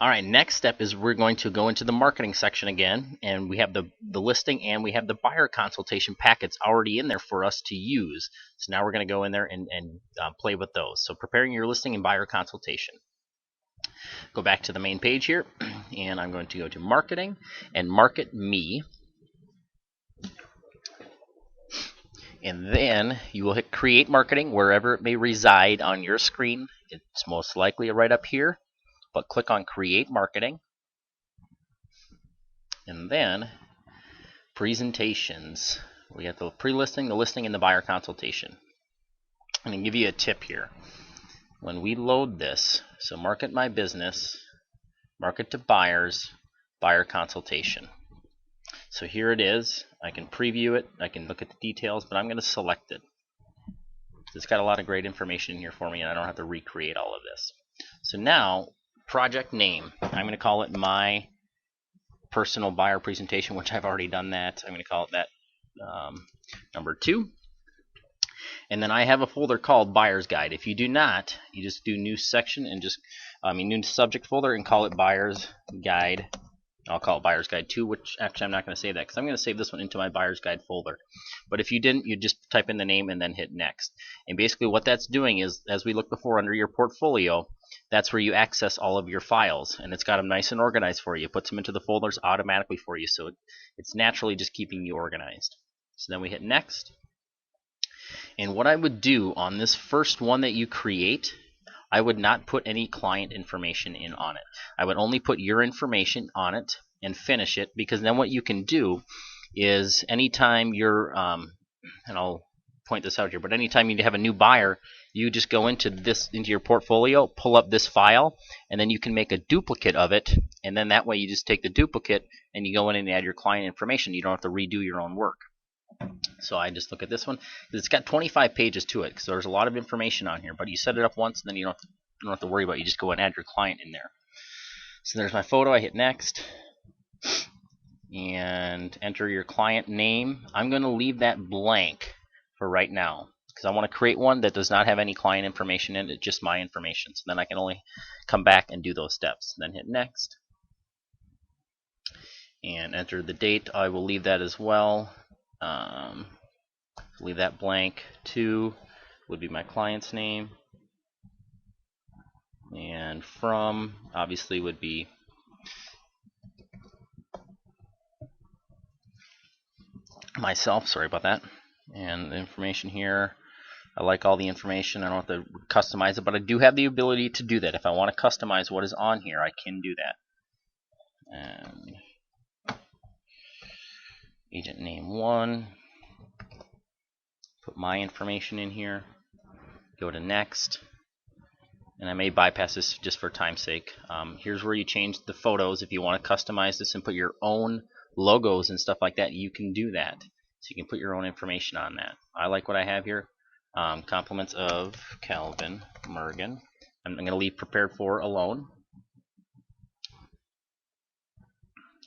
All right, next step is we're going to go into the marketing section again, and we have the listing and we have the buyer consultation packets already in there for us to use. So now we're going to go in there and play with those. So preparing your listing and buyer consultation. Go back to the main page here, and I'm going to go to marketing and market me. And then you will hit create marketing wherever it may reside on your screen. It's most likely right up here, but click on create marketing. And then presentations. We have the pre-listing, the listing, and the buyer consultation. I'm going to give you a tip here. When we load this, so market my business, market to buyers, buyer consultation. So here it is. I can preview it. I can look at the details, but I'm going to select it. It's got a lot of great information in here for me, and I don't have to recreate all of this. So now, project name. I'm going to call it my personal buyer presentation, which I've already done that. I'm going to call it that number 2. And then I have a folder called Buyer's Guide. If you do not, you just do new section and just, new subject folder and call it Buyer's Guide. I'll call it Buyer's Guide 2, which actually I'm not going to save that because I'm going to save this one into my Buyer's Guide folder. But if you didn't, you just type in the name and then hit next. And basically what that's doing is, as we looked before under your portfolio, that's where you access all of your files. And it's got them nice and organized for you. It puts them into the folders automatically for you. So it's naturally just keeping you organized. So then we hit next. And what I would do on this first one that you create, I would not put any client information in on it. I would only put your information on it and finish it, because then what you can do is anytime you're, and I'll point this out here, but anytime you have a new buyer, you just go into your portfolio, pull up this file, and then you can make a duplicate of it, and then that way you just take the duplicate and you go in and add your client information. You don't have to redo your own work. So I just look at this one. It's got 25 pages to it, so there's a lot of information on here. But you set it up once, and then you don't have to worry about it. You just go and add your client in there. So there's my photo. I hit next, and enter your client name. I'm going to leave that blank for right now because I want to create one that does not have any client information in it, just my information. So then I can only come back and do those steps. Then hit next, and enter the date. I will leave that as well. Leave that blank. 2 would be my client's name, and from obviously would be myself. Sorry about that. And the information here, I like all the information. I don't have to customize it, but I do have the ability to do that. If I want to customize what is on here, I can do that. And agent name 1. Put my information in here, go to next, and I may bypass this just for time's sake. Here's where you change the photos. If you want to customize this and put your own logos and stuff like that, you can do that. So you can put your own information on that. I like what I have here. Compliments of Calvin Mergen. I'm going to leave prepared for alone.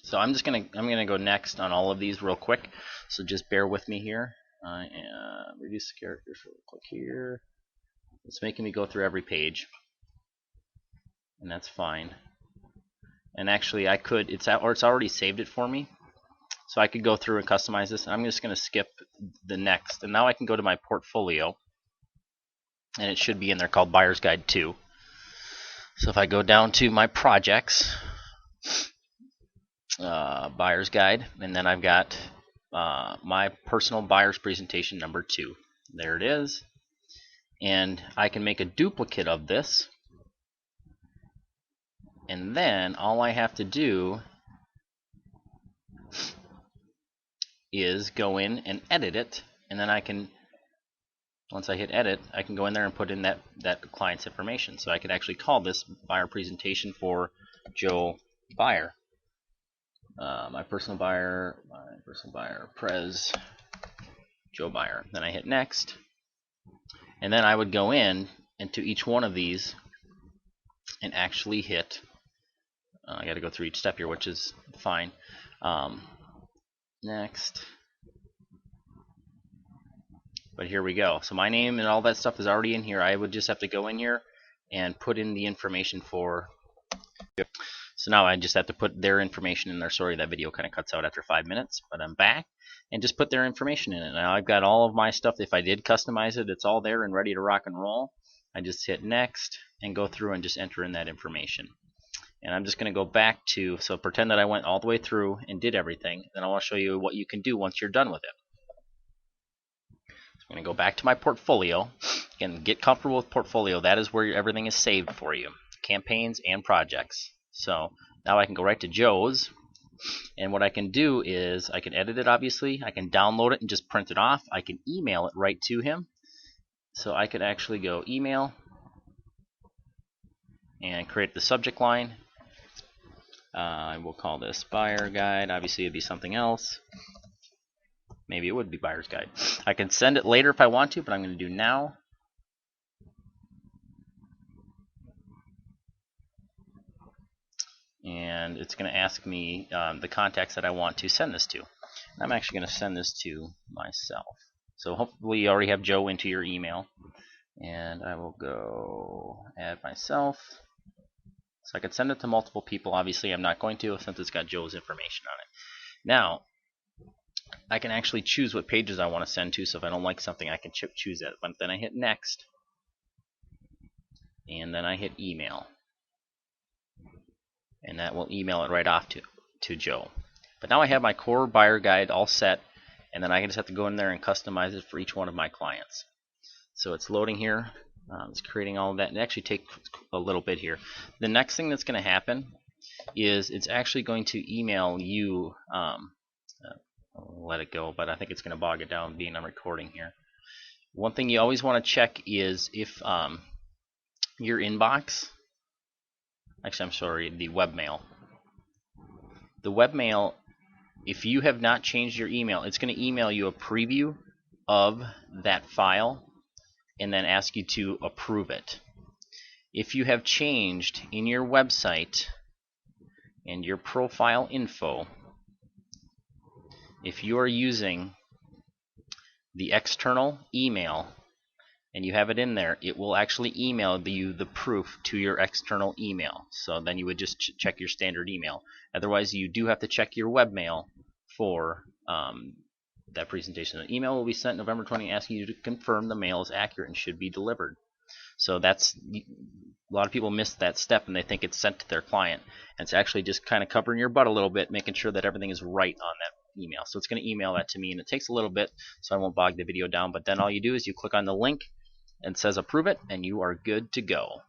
So I'm going to go next on all of these real quick. So just bear with me here. Reduce the characters. So click here. It's making me go through every page, and that's fine. And actually, I could. It's already saved it for me, so I could go through and customize this. I'm just going to skip the next, and now I can go to my portfolio, and it should be in there called Buyer's Guide 2. So if I go down to my projects, Buyer's Guide, and then I've got my personal buyer's presentation number 2. There it is. And I can make a duplicate of this, and then all I have to do is go in and edit it, and then I can, once I hit edit, I can go in there and put in that client's information. So I could actually call this buyer presentation for Joe Buyer. My personal buyer, Prez Joe Buyer. Then I hit next, and then I would go in into each one of these and actually hit. I got to go through each step here, which is fine. Next, but here we go. So my name and all that stuff is already in here. I would just have to go in here and put in the information for. So now I just have to put their information in there. Sorry, that video kind of cuts out after 5 minutes, but I'm back and just put their information in it. Now I've got all of my stuff. If I did customize it, it's all there and ready to rock and roll. I just hit next and go through and just enter in that information. And I'm just going to go back to, so pretend that I went all the way through and did everything. Then I want to show you what you can do once you're done with it. So I'm going to go back to my portfolio. Again, get comfortable with portfolio. That is where everything is saved for you, campaigns and projects. So now I can go right to Joe's. And what I can do is I can edit it, obviously. I can download it and just print it off. I can email it right to him. So I could actually go email and create the subject line. I will call this buyer guide. Obviously, it'd be something else. Maybe it would be buyer's guide. I can send it later if I want to, but I'm going to do now. And it's going to ask me the contacts that I want to send this to. I'm actually going to send this to myself. So hopefully you already have Joe into your email. And I will go add myself. So I could send it to multiple people. Obviously, I'm not going to since it's got Joe's information on it. Now, I can actually choose what pages I want to send to. So if I don't like something, I can choose it. But then I hit next. And then I hit email. And that will email it right off to Joe. But now I have my core buyer guide all set. And then I just have to go in there and customize it for each one of my clients. So it's loading here. It's creating all of that. It actually takes a little bit here. The next thing that's going to happen is it's actually going to email you. I'll let it go, but I think it's going to bog it down being I'm recording here. One thing you always want to check is if your inbox, actually I'm sorry, the webmail. The webmail, if you have not changed your email, it's going to email you a preview of that file and then ask you to approve it. If you have changed in your website and your profile info, if you are using the external email and you have it in there, it will actually email you the proof to your external email. So then you would just check your standard email. Otherwise, you do have to check your webmail for that presentation. The email will be sent November 20 asking you to confirm the mail is accurate and should be delivered. So that's, a lot of people miss that step and they think it's sent to their client. And it's actually just kind of covering your butt a little bit, making sure that everything is right on that email. So it's going to email that to me, and it takes a little bit, so I won't bog the video down. But then all you do is you click on the link and it says approve it, and you are good to go.